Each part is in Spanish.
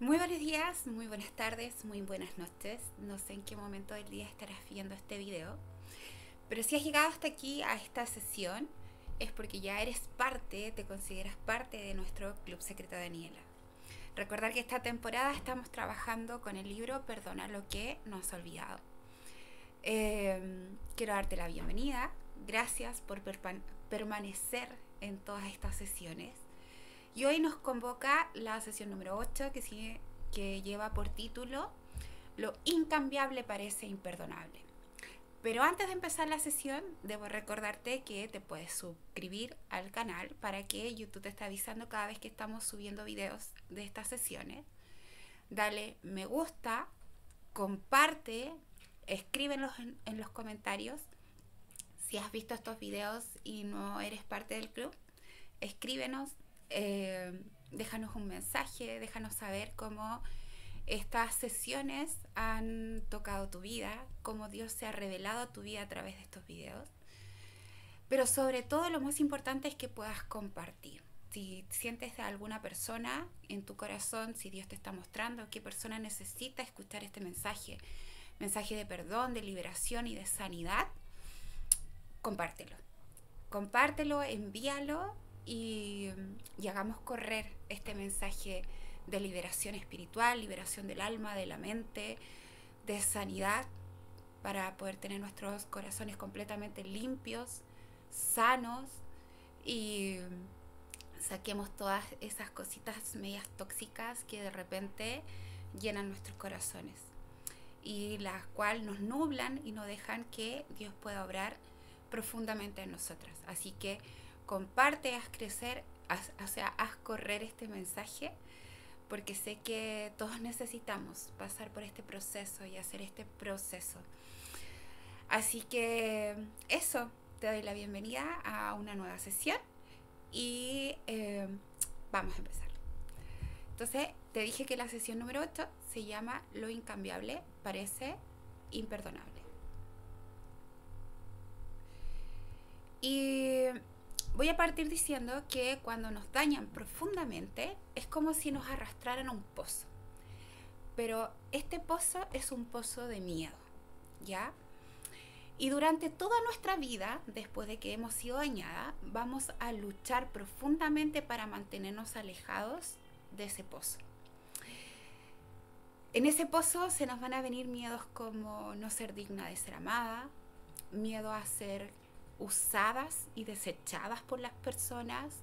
Muy buenos días, muy buenas tardes, muy buenas noches. No sé en qué momento del día estarás viendo este video, pero si has llegado hasta aquí a esta sesión es porque ya eres parte, te consideras parte de nuestro Club Secreto de Daniela. Recordar que esta temporada estamos trabajando con el libro Perdona lo que nos has olvidado. Quiero darte la bienvenida. Gracias por permanecer en todas estas sesiones. Y hoy nos convoca la sesión número 8 que lleva por título Lo incambiable parece imperdonable. Pero antes de empezar la sesión, debo recordarte que te puedes suscribir al canal para que YouTube te esté avisando cada vez que estamos subiendo videos de estas sesiones. Dale me gusta, comparte, escríbenos en los comentarios. Si has visto estos videos y no eres parte del club, escríbenos, déjanos un mensaje, déjanos saber cómo estas sesiones han tocado tu vida, cómo Dios se ha revelado a tu vida a través de estos videos. Pero sobre todo lo más importante es que puedas compartir. Si sientes a alguna persona en tu corazón, si Dios te está mostrando qué persona necesita escuchar este mensaje, mensaje de perdón, de liberación y de sanidad, compártelo. Compártelo, envíalo y hagamos correr este mensaje de liberación espiritual, liberación del alma, de la mente, de sanidad, para poder tener nuestros corazones completamente limpios, sanos y saquemos todas esas cositas medias tóxicas que de repente llenan nuestros corazones y las cuales nos nublan y no dejan que Dios pueda obrar profundamente en nosotras. Así que comparte, haz crecer, haz correr este mensaje, porque sé que todos necesitamos pasar por este proceso y hacer este proceso. Así que eso, te doy la bienvenida a una nueva sesión y vamos a empezar. Entonces, te dije que la sesión número 8 se llama Lo incambiable parece imperdonable. Y voy a partir diciendo que cuando nos dañan profundamente es como si nos arrastraran a un pozo. Pero este pozo es un pozo de miedo, ¿ya? Y durante toda nuestra vida, después de que hemos sido dañadas, vamos a luchar profundamente para mantenernos alejados de ese pozo. En ese pozo se nos van a venir miedos como no ser digna de ser amada, miedo a ser usadas y desechadas por las personas,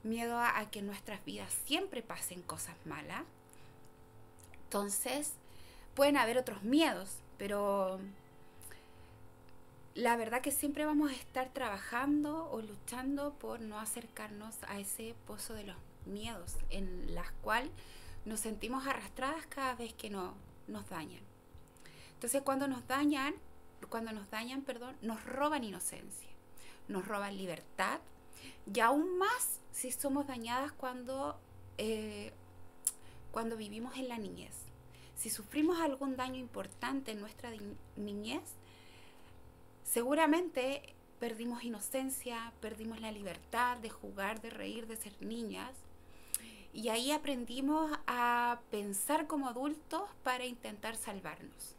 miedo a que en nuestras vidas siempre pasen cosas malas. Entonces, pueden haber otros miedos, pero la verdad que siempre vamos a estar trabajando o luchando por no acercarnos a ese pozo de los miedos, en las cuales nos sentimos arrastradas cada vez que nos dañan. Entonces, cuando nos dañan, nos roban inocencia, nos roban libertad, y aún más si somos dañadas cuando vivimos en la niñez. Si sufrimos algún daño importante en nuestra niñez, seguramente perdimos inocencia, perdimos la libertad de jugar, de reír, de ser niñas. Y ahí aprendimos a pensar como adultos para intentar salvarnos.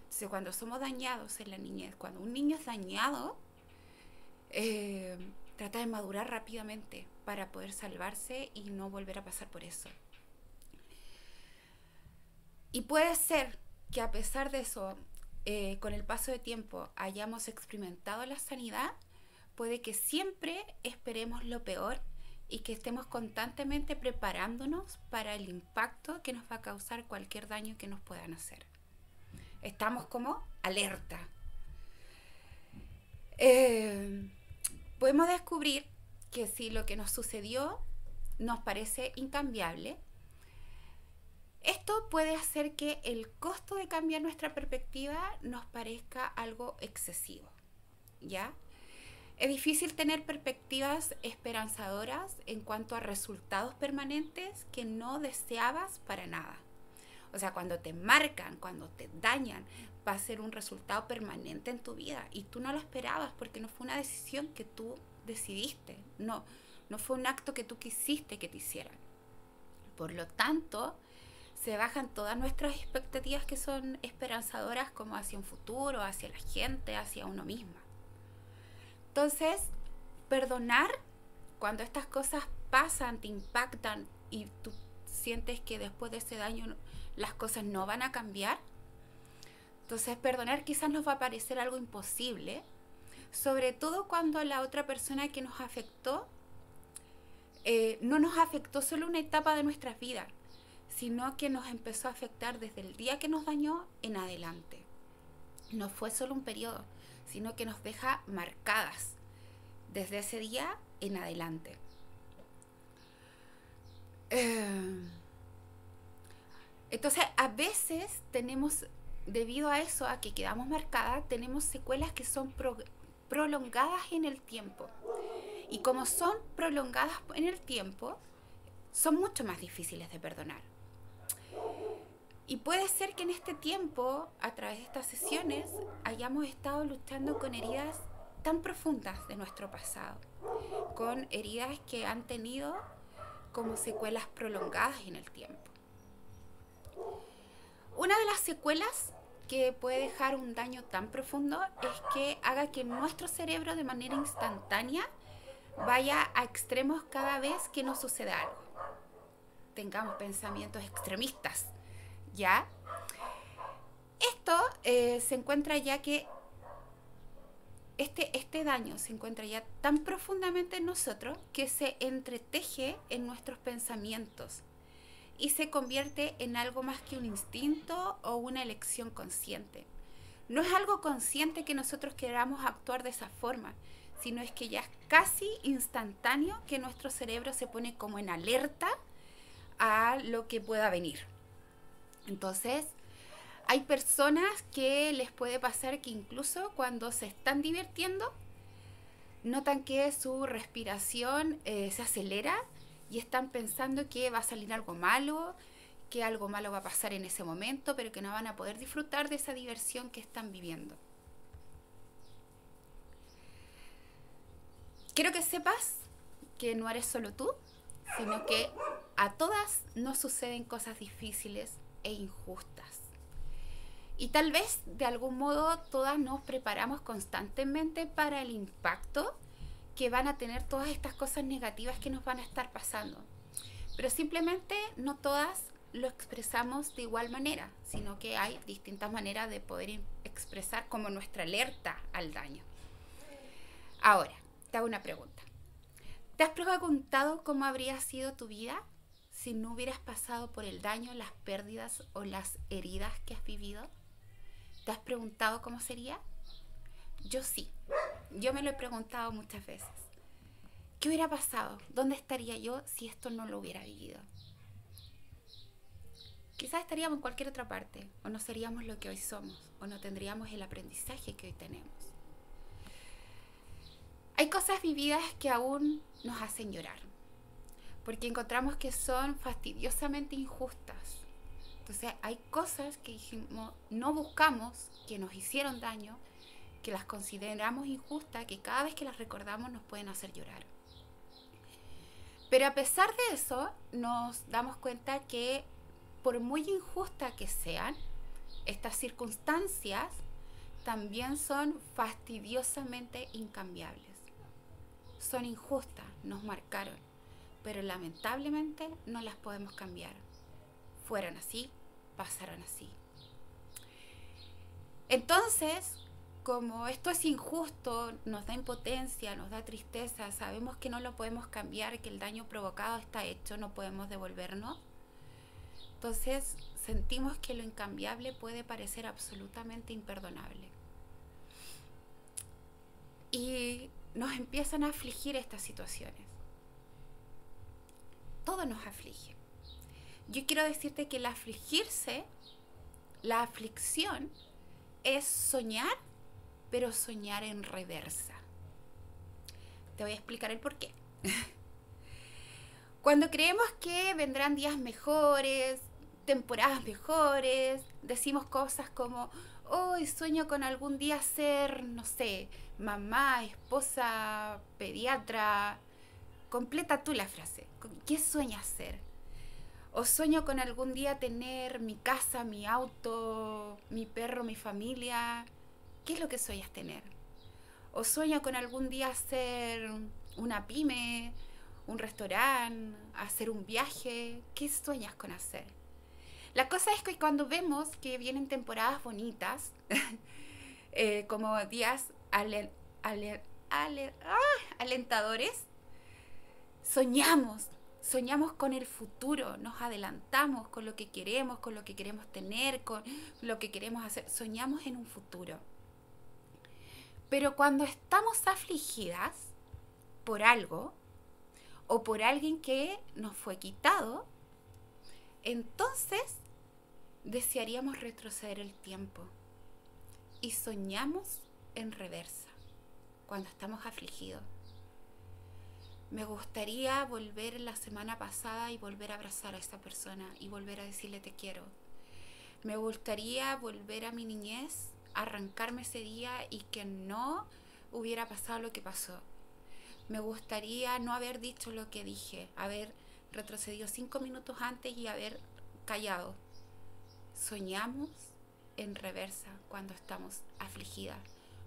Entonces, cuando somos dañados en la niñez, cuando un niño es dañado, trata de madurar rápidamente para poder salvarse y no volver a pasar por eso. Y puede ser que a pesar de eso, con el paso de tiempo hayamos experimentado la sanidad, puede que siempre esperemos lo peor y que estemos constantemente preparándonos para el impacto que nos va a causar cualquier daño que nos puedan hacer. Estamos como alerta. Podemos descubrir que si lo que nos sucedió nos parece incambiable, esto puede hacer que el costo de cambiar nuestra perspectiva nos parezca algo excesivo, ¿ya? Es difícil tener perspectivas esperanzadoras en cuanto a resultados permanentes que no deseabas para nada. O sea, cuando te marcan, cuando te dañan, va a ser un resultado permanente en tu vida y tú no lo esperabas porque no fue una decisión que tú decidiste, no fue un acto que tú quisiste que te hicieran. Por lo tanto, se bajan todas nuestras expectativas que son esperanzadoras, como hacia un futuro, hacia la gente, hacia uno mismo. Entonces, perdonar cuando estas cosas pasan, te impactan y tú sientes que después de ese daño las cosas no van a cambiar. Entonces, perdonar quizás nos va a parecer algo imposible, sobre todo cuando la otra persona que nos afectó no nos afectó solo una etapa de nuestras vidas, sino que nos empezó a afectar desde el día que nos dañó en adelante. No fue solo un periodo, sino que nos deja marcadas desde ese día en adelante. Entonces, a veces tenemos, debido a eso, a que quedamos marcadas, tenemos secuelas que son prolongadas en el tiempo. Y como son prolongadas en el tiempo, son mucho más difíciles de perdonar. Y puede ser que en este tiempo, a través de estas sesiones, hayamos estado luchando con heridas tan profundas de nuestro pasado, con heridas que han tenido como secuelas prolongadas en el tiempo. Una de las secuelas que puede dejar un daño tan profundo es que haga que nuestro cerebro de manera instantánea vaya a extremos cada vez que nos suceda algo. Tengamos pensamientos extremistas, ¿ya? Esto se encuentra ya que este daño se encuentra ya tan profundamente en nosotros que se entreteje en nuestros pensamientos y se convierte en algo más que un instinto o una elección consciente. No es algo consciente que nosotros queramos actuar de esa forma, sino es que ya es casi instantáneo que nuestro cerebro se pone como en alerta a lo que pueda venir. Entonces, hay personas que les puede pasar que incluso cuando se están divirtiendo, notan que su respiración se acelera y están pensando que va a salir algo malo, que algo malo va a pasar en ese momento, pero que no van a poder disfrutar de esa diversión que están viviendo. Quiero que sepas que no eres solo tú, sino que a todas nos suceden cosas difíciles e injustas. Y tal vez de algún modo todas nos preparamos constantemente para el impacto que van a tener todas estas cosas negativas que nos van a estar pasando. Pero simplemente no todas lo expresamos de igual manera, sino que hay distintas maneras de poder expresar como nuestra alerta al daño. Ahora, te hago una pregunta. ¿Te has preguntado cómo habría sido tu vida si no hubieras pasado por el daño, las pérdidas o las heridas que has vivido? ¿Te has preguntado cómo sería? Yo sí. Yo me lo he preguntado muchas veces. ¿Qué hubiera pasado? ¿Dónde estaría yo si esto no lo hubiera vivido? Quizás estaríamos en cualquier otra parte, o no seríamos lo que hoy somos, o no tendríamos el aprendizaje que hoy tenemos. Hay cosas vividas que aún nos hacen llorar, porque encontramos que son fastidiosamente injustas. Entonces hay cosas que dijimos, no buscamos, que nos hicieron daño, que las consideramos injustas, que cada vez que las recordamos nos pueden hacer llorar. Pero a pesar de eso, nos damos cuenta que por muy injustas que sean, estas circunstancias también son fastidiosamente incambiables. Son injustas, nos marcaron, pero lamentablemente no las podemos cambiar. Fueron así, pasaron así. Entonces, como esto es injusto, nos da impotencia, nos da tristeza, sabemos que no lo podemos cambiar, que el daño provocado está hecho, no podemos devolvernos. Entonces, sentimos que lo incambiable puede parecer absolutamente imperdonable. Y nos empiezan a afligir estas situaciones. Todo nos aflige. Yo quiero decirte que el afligirse, la aflicción, es soñar, pero soñar en reversa. Te voy a explicar el por qué. Cuando creemos que vendrán días mejores, temporadas mejores, decimos cosas como, hoy sueño con algún día ser, no sé, mamá, esposa, pediatra. Completa tú la frase. ¿Qué sueñas ser? O sueño con algún día tener mi casa, mi auto, mi perro, mi familia. ¿Qué es lo que sueñas tener? O sueño con algún día hacer una pyme, un restaurante, hacer un viaje. ¿Qué sueñas con hacer? La cosa es que cuando vemos que vienen temporadas bonitas, como días alentadores, soñamos, soñamos con el futuro, nos adelantamos con lo que queremos tener, con lo que queremos hacer, soñamos en un futuro. Pero cuando estamos afligidas por algo o por alguien que nos fue quitado, entonces desearíamos retroceder el tiempo y soñamos en reversa cuando estamos afligidos. Me gustaría volver la semana pasada y volver a abrazar a esta persona y volver a decirle te quiero. Me gustaría volver a mi niñez, arrancarme ese día y que no hubiera pasado lo que pasó. Me gustaría no haber dicho lo que dije, haber retrocedido 5 minutos antes y haber callado. Soñamos en reversa cuando estamos afligidas.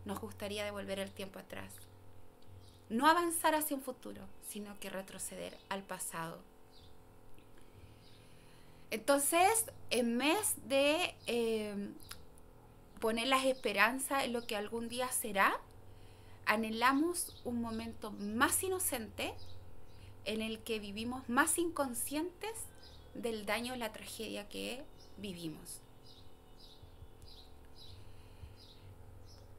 Nos gustaría devolver el tiempo atrás. No avanzar hacia un futuro, sino que retroceder al pasado. Entonces, en vez de poner las esperanzas en lo que algún día será, anhelamos un momento más inocente en el que vivimos más inconscientes del daño o la tragedia que vivimos.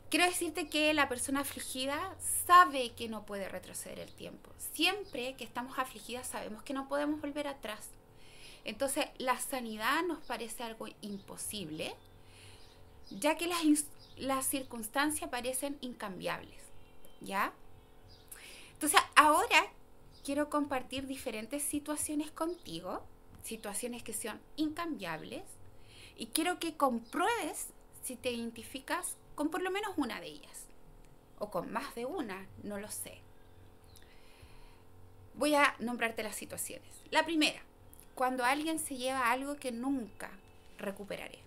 Quiero decirte que la persona afligida sabe que no puede retroceder el tiempo. Siempre que estamos afligidas sabemos que no podemos volver atrás. Entonces la sanidad nos parece algo imposible, ya que las circunstancias parecen incambiables, ¿ya? Entonces ahora quiero compartir diferentes situaciones contigo, situaciones que sean incambiables, y quiero que compruebes si te identificas con por lo menos una de ellas, o con más de una, no lo sé. Voy a nombrarte las situaciones. La primera, cuando alguien se lleva algo que nunca recuperaré.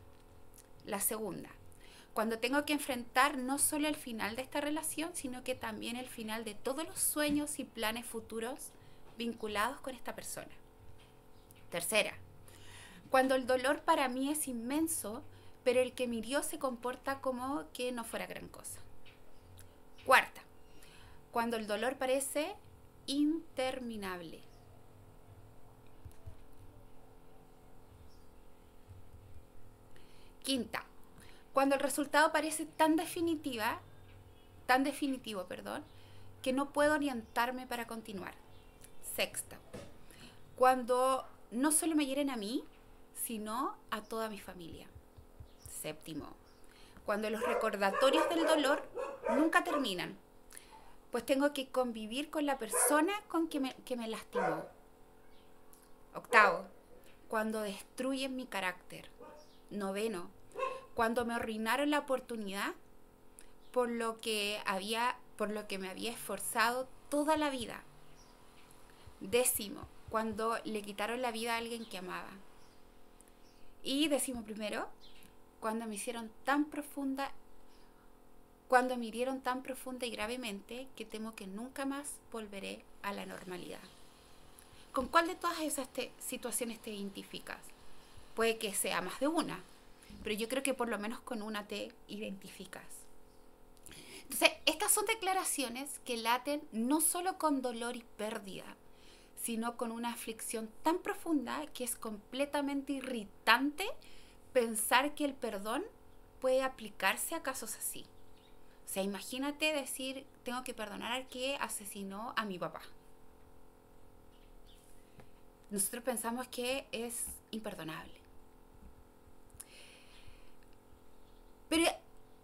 La segunda, cuando tengo que enfrentar no solo el final de esta relación, sino que también el final de todos los sueños y planes futuros vinculados con esta persona. Tercera, cuando el dolor para mí es inmenso, pero el que me hirió se comporta como que no fuera gran cosa. Cuarta, cuando el dolor parece interminable. Quinta, cuando el resultado parece tan definitivo, que no puedo orientarme para continuar. Sexta, cuando no solo me hieren a mí, sino a toda mi familia. Séptimo, cuando los recordatorios del dolor nunca terminan, pues tengo que convivir con la persona que me lastimó. Octavo, cuando destruyen mi carácter. Noveno, cuando me arruinaron la oportunidad por lo que me había esforzado toda la vida. Décimo, cuando le quitaron la vida a alguien que amaba. Y décimo primero, cuando me hirieron tan profunda y gravemente que temo que nunca más volveré a la normalidad. ¿Con cuál de todas esas situaciones te identificas? Puede que sea más de una, pero yo creo que por lo menos con una te identificas. Entonces, estas son declaraciones que laten no solo con dolor y pérdida, sino con una aflicción tan profunda que es completamente irritante pensar que el perdón puede aplicarse a casos así. O sea, imagínate decir, tengo que perdonar al que asesinó a mi papá. Nosotros pensamos que es imperdonable. Pero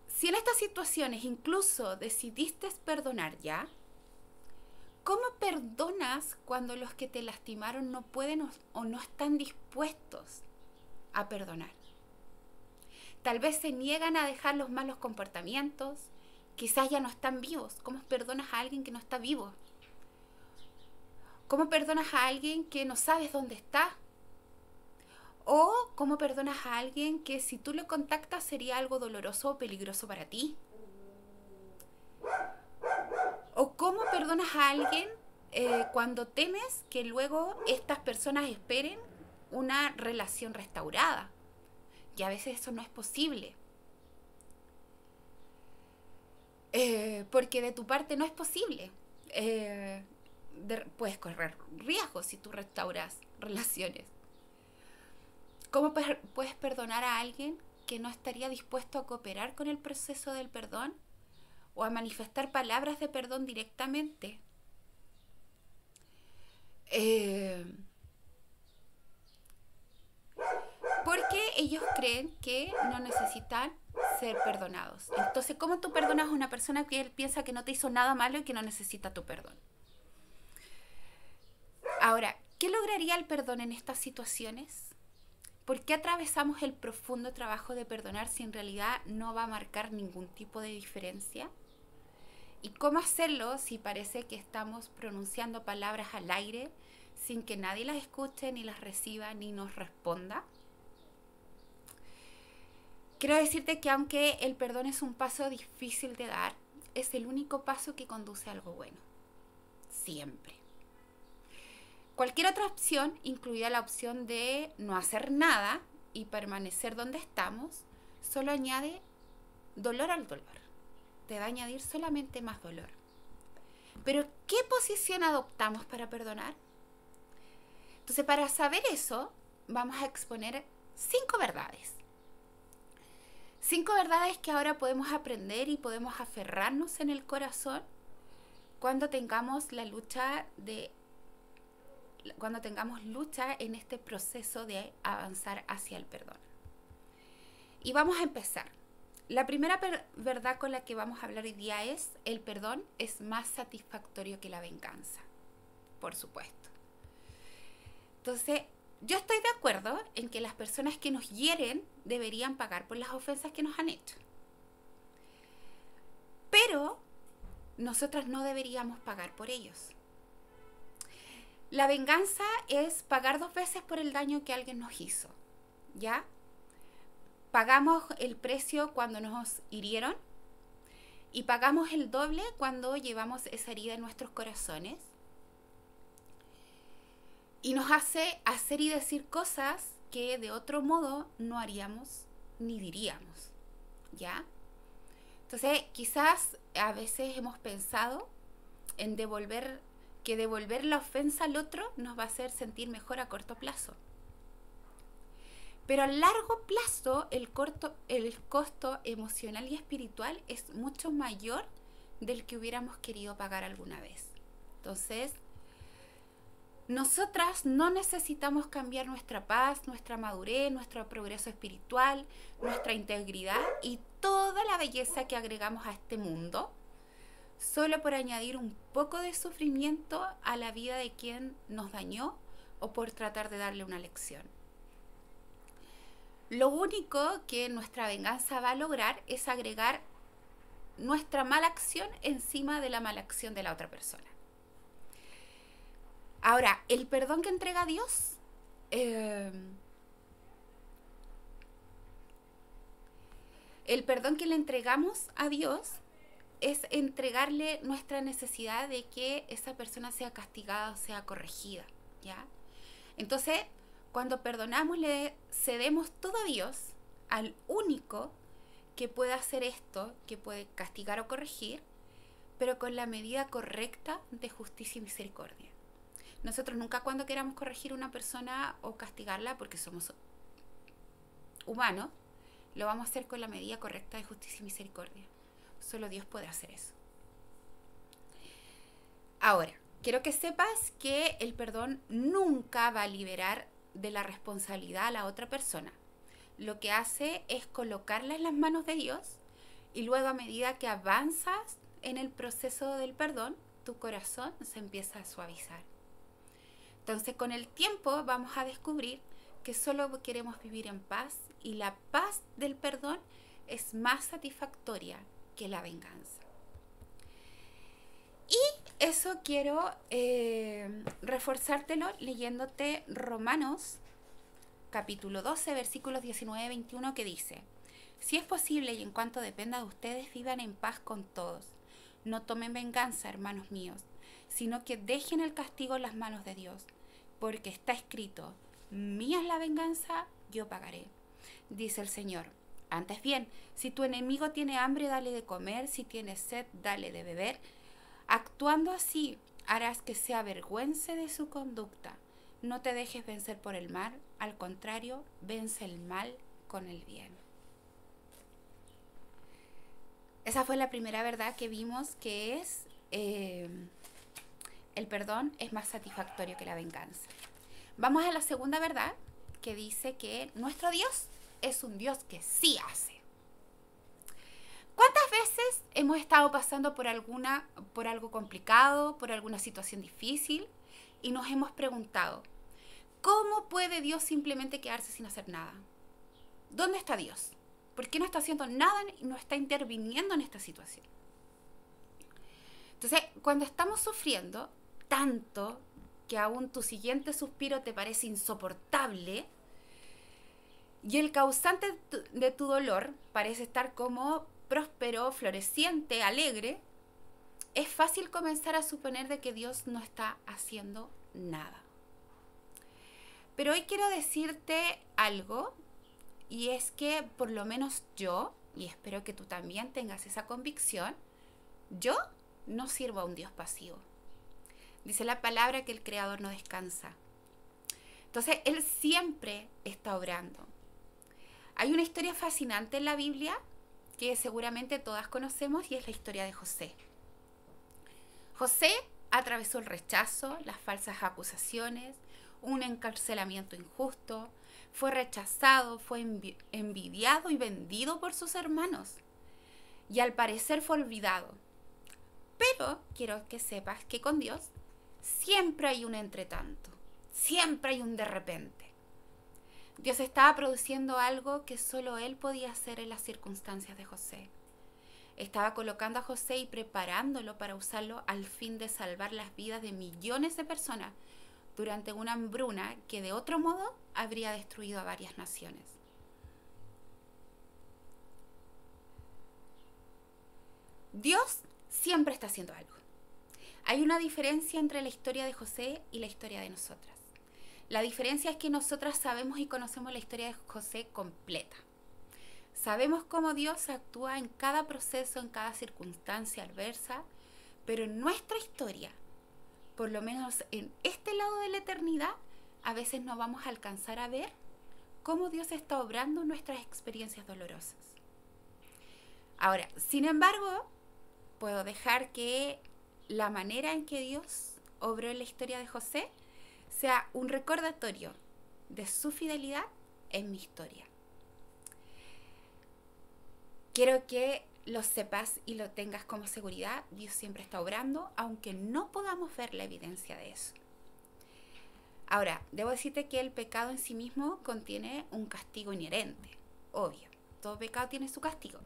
si en estas situaciones incluso decidiste perdonar ya, ¿cómo perdonas cuando los que te lastimaron no pueden o no están dispuestos a perdonar? Tal vez se niegan a dejar los malos comportamientos, quizás ya no están vivos. ¿Cómo perdonas a alguien que no está vivo? ¿Cómo perdonas a alguien que no sabes dónde está? O cómo perdonas a alguien que si tú lo contactas sería algo doloroso o peligroso para ti. O cómo perdonas a alguien cuando temes que luego estas personas esperen una relación restaurada. Y a veces eso no es posible. Porque de tu parte no es posible. Puedes correr riesgos si tú restauras relaciones. ¿Cómo puedes perdonar a alguien que no estaría dispuesto a cooperar con el proceso del perdón o a manifestar palabras de perdón directamente? Porque ellos creen que no necesitan ser perdonados. Entonces, ¿cómo tú perdonas a una persona que él piensa que no te hizo nada malo y que no necesita tu perdón? Ahora, ¿qué lograría el perdón en estas situaciones? ¿Por qué atravesamos el profundo trabajo de perdonar si en realidad no va a marcar ningún tipo de diferencia? ¿Y cómo hacerlo si parece que estamos pronunciando palabras al aire sin que nadie las escuche, ni las reciba, ni nos responda? Quiero decirte que aunque el perdón es un paso difícil de dar, es el único paso que conduce a algo bueno. Siempre. Cualquier otra opción, incluida la opción de no hacer nada y permanecer donde estamos, solo añade dolor al dolor. Te va a añadir solamente más dolor. Pero, ¿qué posición adoptamos para perdonar? Entonces, para saber eso, vamos a exponer 5 verdades. 5 verdades que ahora podemos aprender y podemos aferrarnos en el corazón cuando tengamos lucha en este proceso de avanzar hacia el perdón. Y vamos a empezar. La primera verdad con la que vamos a hablar hoy día es: el perdón es más satisfactorio que la venganza. Por supuesto. Entonces, yo estoy de acuerdo en que las personas que nos hieren deberían pagar por las ofensas que nos han hecho. Pero nosotras no deberíamos pagar por ellos. La venganza es pagar 2 veces por el daño que alguien nos hizo, ¿ya? Pagamos el precio cuando nos hirieron y pagamos el doble cuando llevamos esa herida en nuestros corazones. Y nos hace hacer y decir cosas que de otro modo no haríamos ni diríamos, ¿ya? Entonces, quizás a veces hemos pensado en devolver la ofensa al otro nos va a hacer sentir mejor a corto plazo. Pero a largo plazo el costo emocional y espiritual es mucho mayor del que hubiéramos querido pagar alguna vez. Entonces, nosotras no necesitamos cambiar nuestra paz, nuestra madurez, nuestro progreso espiritual, nuestra integridad y toda la belleza que agregamos a este mundo solo por añadir un poco de sufrimiento a la vida de quien nos dañó o por tratar de darle una lección. Lo único que nuestra venganza va a lograr es agregar nuestra mala acción encima de la mala acción de la otra persona. Ahora, el perdón que entrega Dios, el perdón que le entregamos a Dios es entregarle nuestra necesidad de que esa persona sea castigada o sea corregida, ¿ya? Entonces, cuando perdonamos, le cedemos todo a Dios, al único que puede hacer esto, que puede castigar o corregir, pero con la medida correcta de justicia y misericordia. Nosotros nunca cuando queramos corregir a una persona o castigarla, porque somos humanos, lo vamos a hacer con la medida correcta de justicia y misericordia. Solo Dios puede hacer eso. Ahora, quiero que sepas que el perdón nunca va a liberar de la responsabilidad a la otra persona. Lo que hace es colocarla en las manos de Dios y luego, a medida que avanzas en el proceso del perdón, tu corazón se empieza a suavizar. Entonces, con el tiempo vamos a descubrir que solo queremos vivir en paz y la paz del perdón es más satisfactoria que la venganza. Y eso quiero reforzártelo leyéndote Romanos capítulo 12, versículos 19-21, que dice: si es posible y en cuanto dependa de ustedes, vivan en paz con todos. No tomen venganza, hermanos míos, sino que dejen el castigo en las manos de Dios, porque está escrito: mía es la venganza, yo pagaré, dice el Señor. Antes bien, si tu enemigo tiene hambre, dale de comer; si tiene sed, dale de beber. Actuando así, harás que se avergüence de su conducta. No te dejes vencer por el mal, al contrario, vence el mal con el bien. Esa fue la primera verdad que vimos, que es el perdón es más satisfactorio que la venganza. Vamos a la segunda verdad, que dice que nuestro Dios es un Dios que sí hace. ¿Cuántas veces hemos estado pasando por algo complicado, por alguna situación difícil, y nos hemos preguntado: ¿cómo puede Dios simplemente quedarse sin hacer nada? ¿Dónde está Dios? ¿Por qué no está haciendo nada y no está interviniendo en esta situación? Entonces, cuando estamos sufriendo tanto que aún tu siguiente suspiro te parece insoportable y el causante de tu dolor parece estar como próspero, floreciente, alegre, es fácil comenzar a suponer de que Dios no está haciendo nada. Pero hoy quiero decirte algo, y es que por lo menos yo, y espero que tú también tengas esa convicción, yo no sirvo a un Dios pasivo. Dice la palabra que el Creador no descansa. Entonces, Él siempre está obrando. Hay una historia fascinante en la Biblia que seguramente todas conocemos, y es la historia de José. José atravesó el rechazo, las falsas acusaciones, un encarcelamiento injusto, fue rechazado, fue envidiado y vendido por sus hermanos, y al parecer fue olvidado. Pero quiero que sepas que con Dios siempre hay un entretanto, siempre hay un de repente. Dios estaba produciendo algo que solo Él podía hacer en las circunstancias de José. Estaba colocando a José y preparándolo para usarlo al fin de salvar las vidas de millones de personas durante una hambruna que de otro modo habría destruido a varias naciones. Dios siempre está haciendo algo. Hay una diferencia entre la historia de José y la historia de nosotras. La diferencia es que nosotras sabemos y conocemos la historia de José completa. Sabemos cómo Dios actúa en cada proceso, en cada circunstancia adversa, pero en nuestra historia, por lo menos en este lado de la eternidad, a veces no vamos a alcanzar a ver cómo Dios está obrando en nuestras experiencias dolorosas. Ahora, sin embargo, puedo dejar que la manera en que Dios obró en la historia de José sea un recordatorio de su fidelidad en mi historia. Quiero que lo sepas y lo tengas como seguridad. Dios siempre está obrando, aunque no podamos ver la evidencia de eso. Ahora, debo decirte que el pecado en sí mismo contiene un castigo inherente, obvio. Todo pecado tiene su castigo.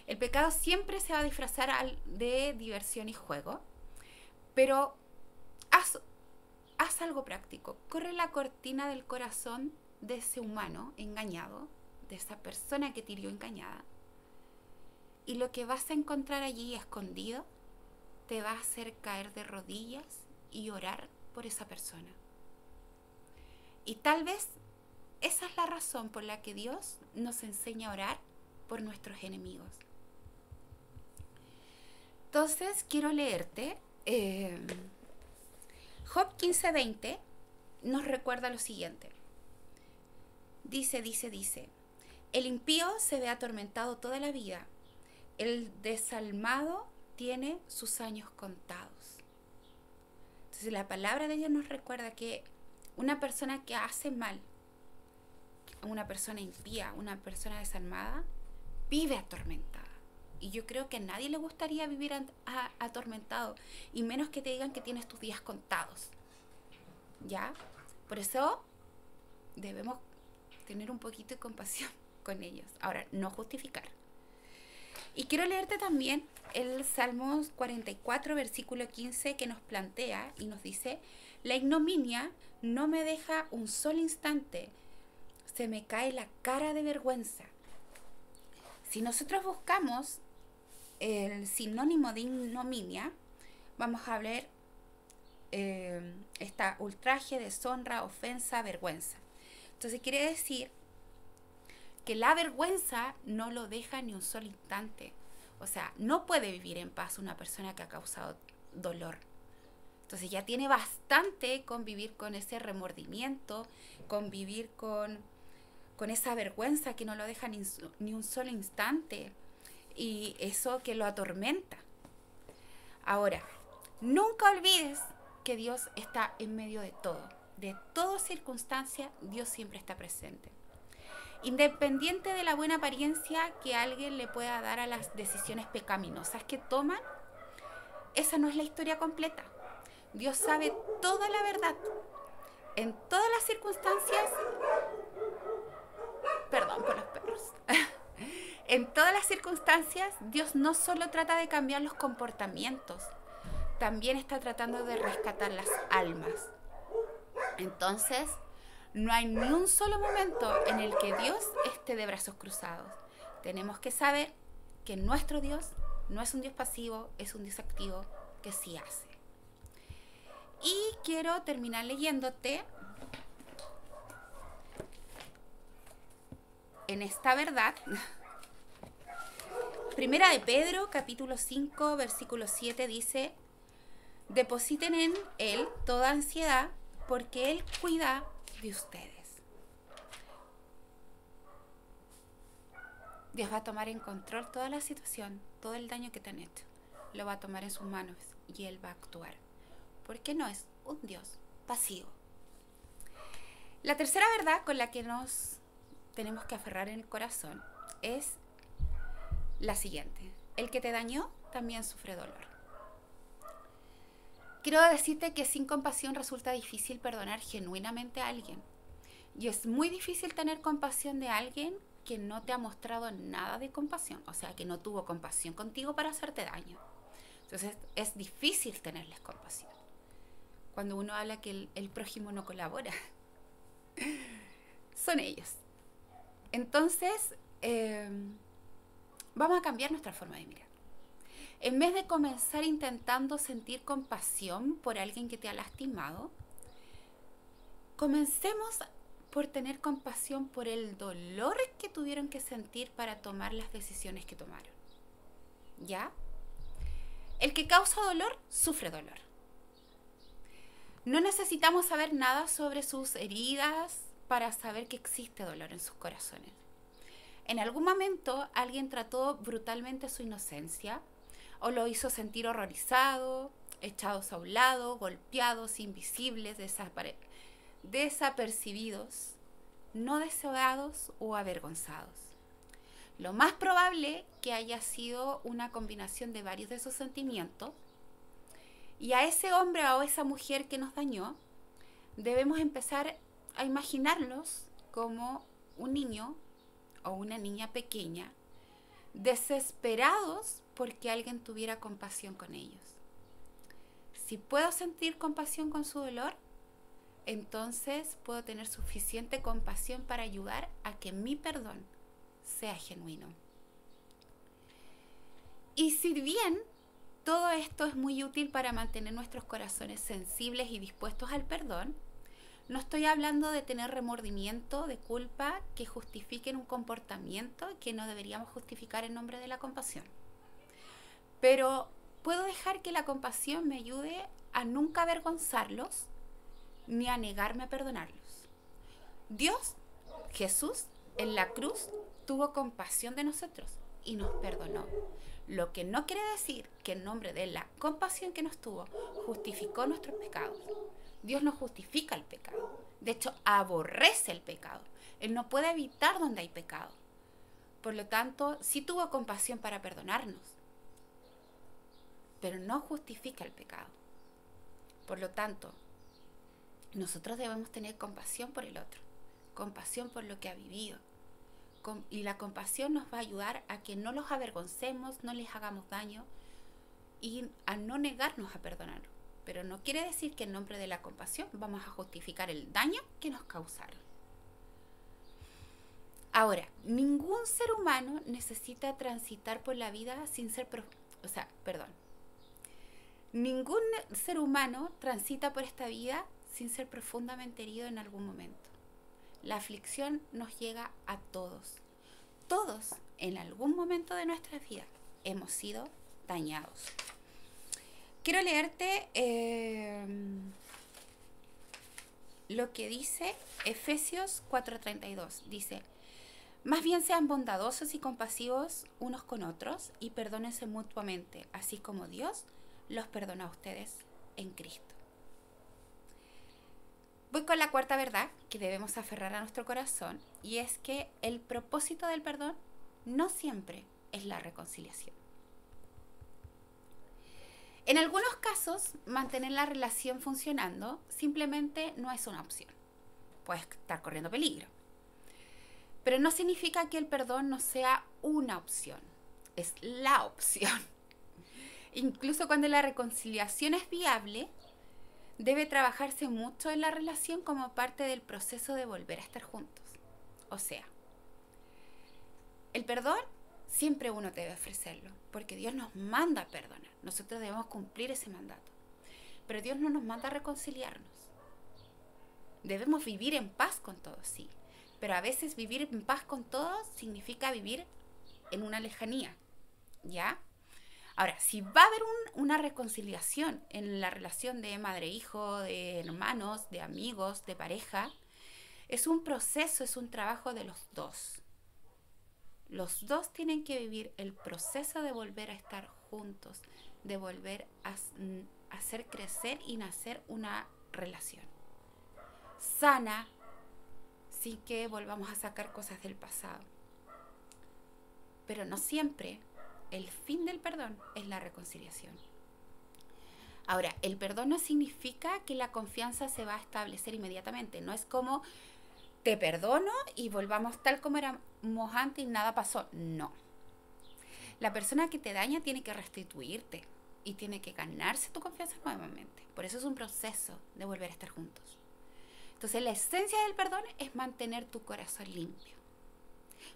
El pecado siempre se va a disfrazar de diversión y juego, pero haz algo práctico. Corre la cortina del corazón de ese humano engañado, de esa persona que te hirió engañada, y lo que vas a encontrar allí escondido te va a hacer caer de rodillas y orar por esa persona. Y tal vez esa es la razón por la que Dios nos enseña a orar por nuestros enemigos. Entonces quiero leerte Job 15:20 nos recuerda lo siguiente. Dice, el impío se ve atormentado toda la vida, el desalmado tiene sus años contados. Entonces la palabra de Dios nos recuerda que una persona que hace mal, una persona impía, una persona desalmada, vive atormentada. Y yo creo que a nadie le gustaría vivir atormentado, y menos que te digan que tienes tus días contados. ¿Ya? Por eso debemos tener un poquito de compasión con ellos. Ahora, no justificar. Y quiero leerte también el Salmos 44, versículo 15, que nos plantea y nos dice: la ignominia no me deja un solo instante, se me cae la cara de vergüenza. Si nosotros buscamos el sinónimo de ignominia, vamos a ver está ultraje, deshonra, ofensa, vergüenza. Entonces quiere decir que la vergüenza no lo deja ni un solo instante. O sea, no puede vivir en paz una persona que ha causado dolor. Entonces ya tiene bastante convivir con ese remordimiento, convivir con esa vergüenza que no lo deja ni un solo instante, y eso que lo atormenta. Ahora, nunca olvides que Dios está en medio de todo. De toda circunstancia, Dios siempre está presente. Independiente de la buena apariencia que alguien le pueda dar a las decisiones pecaminosas que toman, esa no es la historia completa. Dios sabe toda la verdad. En todas las circunstancias, perdón por los perros. En todas las circunstancias, Dios no solo trata de cambiar los comportamientos, también está tratando de rescatar las almas. Entonces, no hay ni un solo momento en el que Dios esté de brazos cruzados. Tenemos que saber que nuestro Dios no es un Dios pasivo, es un Dios activo que sí hace. Y quiero terminar leyéndote en esta verdad. Primera de Pedro, capítulo 5, versículo 7 dice: depositen en Él toda ansiedad, porque Él cuida de ustedes. Dios va a tomar en control toda la situación, todo el daño que te han hecho. Lo va a tomar en sus manos y Él va a actuar. Porque no es un Dios pasivo. La tercera verdad con la que nos tenemos que aferrar en el corazón es la siguiente: el que te dañó también sufre dolor. Quiero decirte que sin compasión resulta difícil perdonar genuinamente a alguien. Y es muy difícil tener compasión de alguien que no te ha mostrado nada de compasión. O sea, que no tuvo compasión contigo para hacerte daño. Entonces es difícil tenerles compasión. Cuando uno habla que el prójimo no colabora, son ellos. Entonces, vamos a cambiar nuestra forma de mirar. En vez de comenzar intentando sentir compasión por alguien que te ha lastimado, comencemos por tener compasión por el dolor que tuvieron que sentir para tomar las decisiones que tomaron. ¿Ya? El que causa dolor, sufre dolor. No necesitamos saber nada sobre sus heridas para saber que existe dolor en sus corazones. En algún momento alguien trató brutalmente su inocencia o lo hizo sentir horrorizado, echados a un lado, golpeados, invisibles, desapercibidos, no deseados o avergonzados. Lo más probable que haya sido una combinación de varios de esos sentimientos, y a ese hombre o esa mujer que nos dañó, debemos empezar a imaginarlos como un niño o una niña pequeña, desesperados porque alguien tuviera compasión con ellos. Si puedo sentir compasión con su dolor, entonces puedo tener suficiente compasión para ayudar a que mi perdón sea genuino. Y si bien todo esto es muy útil para mantener nuestros corazones sensibles y dispuestos al perdón, no estoy hablando de tener remordimiento, de culpa que justifiquen un comportamiento que no deberíamos justificar en nombre de la compasión. Pero puedo dejar que la compasión me ayude a nunca avergonzarlos ni a negarme a perdonarlos. Dios, Jesús, en la cruz tuvo compasión de nosotros y nos perdonó. Lo que no quiere decir que en nombre de la compasión que nos tuvo, justificó nuestros pecados. Dios no justifica el pecado. De hecho, aborrece el pecado. Él no puede evitar donde hay pecado. Por lo tanto, sí tuvo compasión para perdonarnos, pero no justifica el pecado. Por lo tanto, nosotros debemos tener compasión por el otro, compasión por lo que ha vivido. Y la compasión nos va a ayudar a que no los avergoncemos, no les hagamos daño y a no negarnos a perdonar. Pero no quiere decir que en nombre de la compasión vamos a justificar el daño que nos causaron. Ahora, ningún ser humano necesita transitar por la vida sin ser, ningún ser humano transita por esta vida sin ser profundamente herido en algún momento. La aflicción nos llega a todos. Todos, en algún momento de nuestra vida, hemos sido dañados. Quiero leerte lo que dice Efesios 4:32. Dice: más bien sean bondadosos y compasivos unos con otros y perdónense mutuamente, así como Dios los perdona a ustedes en Cristo. Voy con la cuarta verdad que debemos aferrar a nuestro corazón, y es que el propósito del perdón no siempre es la reconciliación. En algunos casos, mantener la relación funcionando simplemente no es una opción. Puedes estar corriendo peligro. Pero no significa que el perdón no sea una opción, es la opción. Incluso cuando la reconciliación es viable, debe trabajarse mucho en la relación como parte del proceso de volver a estar juntos. O sea, el perdón siempre uno debe ofrecerlo, porque Dios nos manda a perdonar. Nosotros debemos cumplir ese mandato. Pero Dios no nos manda a reconciliarnos. Debemos vivir en paz con todos, sí. Pero a veces vivir en paz con todos significa vivir en una lejanía, ¿ya? Ahora, si va a haber una reconciliación en la relación de madre-hijo, de hermanos, de amigos, de pareja, es un proceso, es un trabajo de los dos. Los dos tienen que vivir el proceso de volver a estar juntos, de volver a hacer crecer y nacer una relación sana, sin que volvamos a sacar cosas del pasado. Pero no siempre el fin del perdón es la reconciliación. Ahora, el perdón no significa que la confianza se va a establecer inmediatamente. No es como te perdono y volvamos tal como éramos antes y nada pasó. No. La persona que te daña tiene que restituirte y tiene que ganarse tu confianza nuevamente. Por eso es un proceso de volver a estar juntos. Entonces, la esencia del perdón es mantener tu corazón limpio.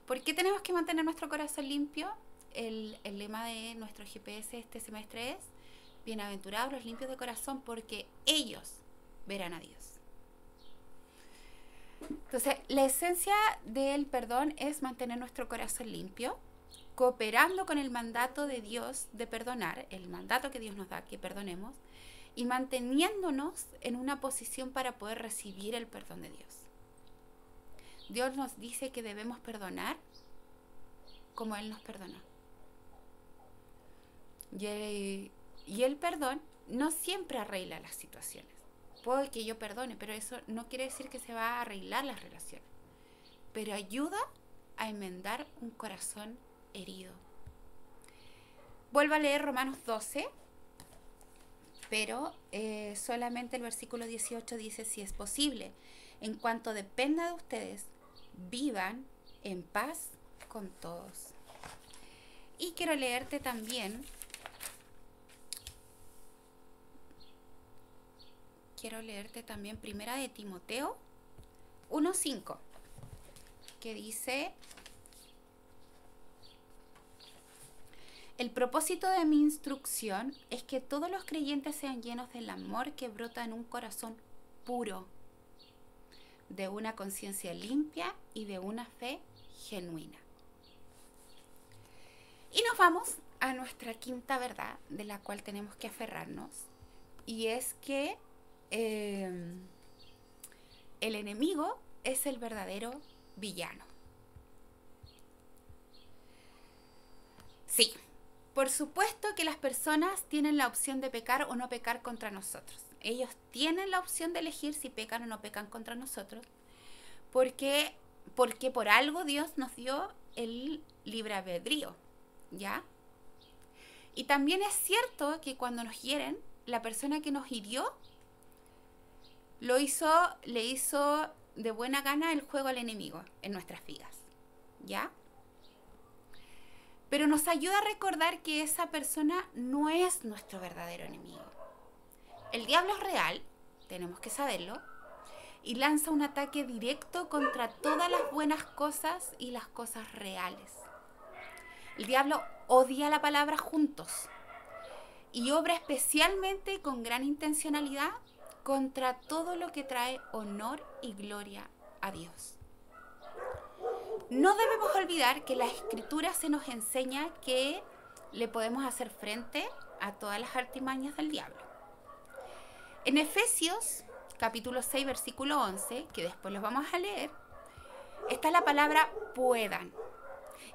¿Por qué tenemos que mantener nuestro corazón limpio? El lema de nuestro GPS este semestre es: bienaventurados los limpios de corazón, porque ellos verán a Dios. Entonces, la esencia del perdón es mantener nuestro corazón limpio, cooperando con el mandato de Dios de perdonar, el mandato que Dios nos da, que perdonemos, y manteniéndonos en una posición para poder recibir el perdón de Dios. Dios nos dice que debemos perdonar como Él nos perdonó. Y el perdón no siempre arregla las situaciones. Puede que yo perdone, pero eso no quiere decir que se va a arreglar las relaciones. Pero ayuda a enmendar un corazón herido. Vuelvo a leer Romanos 12, pero solamente el versículo 18 dice: si es posible, en cuanto dependa de ustedes, vivan en paz con todos. Y quiero leerte también Primera de Timoteo 1:5, que dice: el propósito de mi instrucción es que todos los creyentes sean llenos del amor que brota en un corazón puro, de una conciencia limpia y de una fe genuina. Y nos vamos a nuestra quinta verdad, de la cual tenemos que aferrarnos, y es que el enemigo es el verdadero villano. Sí, por supuesto que las personas tienen la opción de pecar o no pecar contra nosotros. Ellos tienen la opción de elegir si pecan o no pecan contra nosotros, porque por algo Dios nos dio el libre albedrío, ¿ya? Y también es cierto que cuando nos hieren, la persona que nos hirió le hizo de buena gana el juego al enemigo en nuestras vidas, ¿ya? Pero nos ayuda a recordar que esa persona no es nuestro verdadero enemigo. El diablo es real, tenemos que saberlo, y lanza un ataque directo contra todas las buenas cosas y las cosas reales. El diablo odia la palabra juntos y obra especialmente con gran intencionalidad contra todo lo que trae honor y gloria a Dios. No debemos olvidar que la Escritura se nos enseña que le podemos hacer frente a todas las artimañas del diablo. En Efesios capítulo 6, versículo 11, que después los vamos a leer, está la palabra puedan.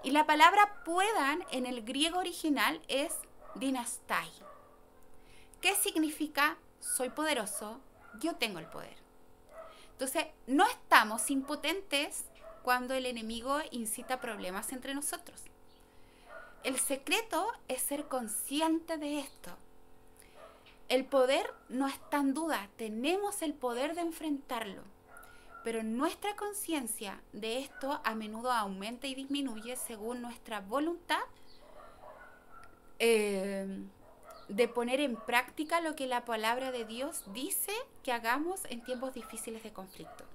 Y la palabra puedan en el griego original es dinastai. ¿Qué significa? Soy poderoso, yo tengo el poder. Entonces, no estamos impotentes cuando el enemigo incita problemas entre nosotros. El secreto es ser consciente de esto. El poder no está en duda, tenemos el poder de enfrentarlo, pero nuestra conciencia de esto a menudo aumenta y disminuye según nuestra voluntad de poner en práctica lo que la palabra de Dios dice que hagamos en tiempos difíciles de conflicto.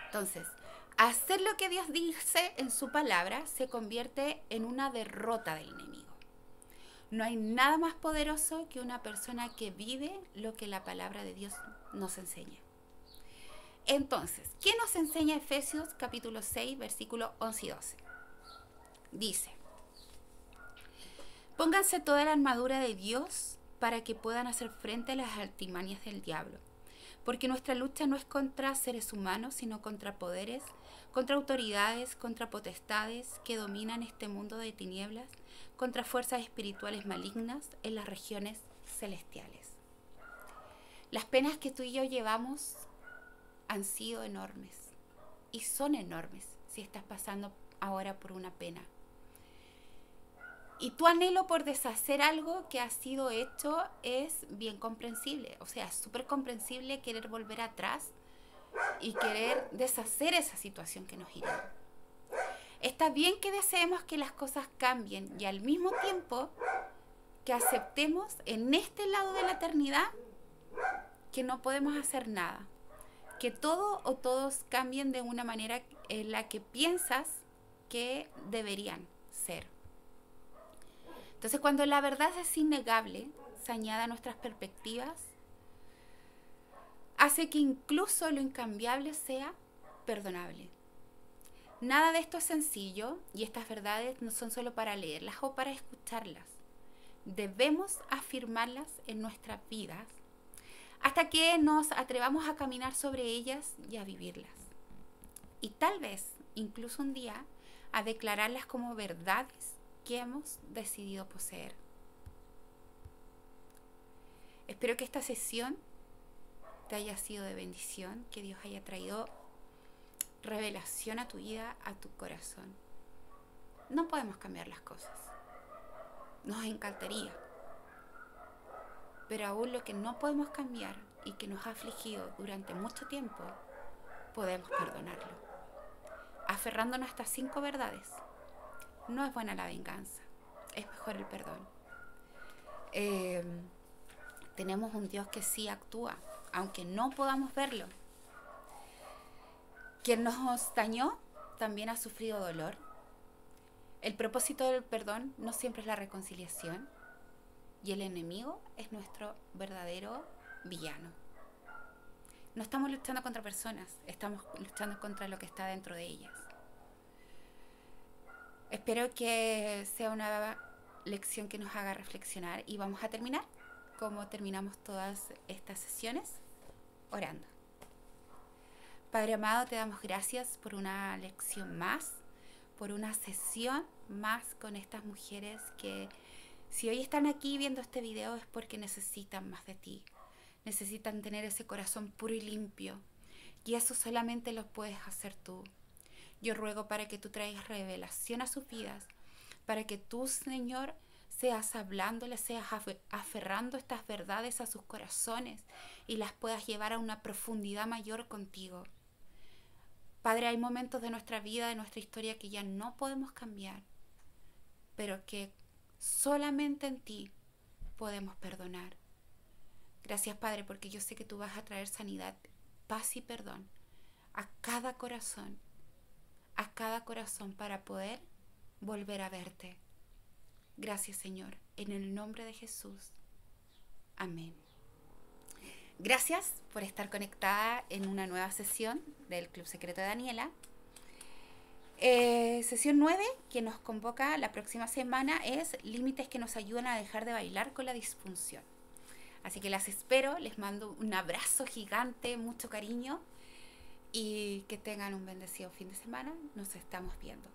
Entonces, hacer lo que Dios dice en su palabra se convierte en una derrota del enemigo. No hay nada más poderoso que una persona que vive lo que la palabra de Dios nos enseña. Entonces, ¿qué nos enseña Efesios capítulo 6, versículos 11 y 12? Dice: pónganse toda la armadura de Dios para que puedan hacer frente a las artimañas del diablo. Porque nuestra lucha no es contra seres humanos, sino contra poderes, contra autoridades, contra potestades que dominan este mundo de tinieblas, contra fuerzas espirituales malignas en las regiones celestiales. Las penas que tú y yo llevamos han sido enormes y son enormes si estás pasando ahora por una pena. Y tu anhelo por deshacer algo que ha sido hecho es bien comprensible. O sea, es súper comprensible querer volver atrás y querer deshacer esa situación que nos hirió. Está bien que deseemos que las cosas cambien y al mismo tiempo que aceptemos en este lado de la eternidad que no podemos hacer nada. Que todo o todos cambien de una manera en la que piensas que deberían ser. Entonces, cuando la verdad es innegable, se añade a nuestras perspectivas, hace que incluso lo incambiable sea perdonable. Nada de esto es sencillo y estas verdades no son solo para leerlas o para escucharlas. Debemos afirmarlas en nuestras vidas hasta que nos atrevamos a caminar sobre ellas y a vivirlas. Y tal vez, incluso un día, a declararlas como verdades que hemos decidido poseer. Espero que esta sesión te haya sido de bendición, que Dios haya traído revelación a tu vida, a tu corazón. No podemos cambiar las cosas. Nos encantaría. Pero aún lo que no podemos cambiar y que nos ha afligido durante mucho tiempo, podemos perdonarlo. Aferrándonos a estas 5 verdades. No es buena la venganza, es mejor el perdón. Tenemos un Dios que sí actúa, aunque no podamos verlo. Quien nos dañó también ha sufrido dolor. El propósito del perdón no siempre es la reconciliación y el enemigo es nuestro verdadero villano. No estamos luchando contra personas, estamos luchando contra lo que está dentro de ellas. Espero que sea una lección que nos haga reflexionar y vamos a terminar como terminamos todas estas sesiones, orando. Padre amado, te damos gracias por una lección más, por una sesión más con estas mujeres que si hoy están aquí viendo este video es porque necesitan más de ti, necesitan tener ese corazón puro y limpio y eso solamente lo puedes hacer tú. Yo ruego para que tú traigas revelación a sus vidas, para que tú, Señor, seas hablándoles, seas aferrando estas verdades a sus corazones y las puedas llevar a una profundidad mayor contigo. Padre, hay momentos de nuestra vida, de nuestra historia que ya no podemos cambiar, pero que solamente en ti podemos perdonar. Gracias, Padre, porque yo sé que tú vas a traer sanidad paz y perdón a cada corazón para poder volver a verte. Gracias, Señor, en el nombre de Jesús. Amén. Gracias por estar conectada en una nueva sesión del Club Secreto de Daniela. Sesión 9, que nos convoca la próxima semana, es límites que nos ayudan a dejar de bailar con la disfunción. Así que las espero, les mando un abrazo gigante, mucho cariño y que tengan un bendecido fin de semana. Nos estamos viendo.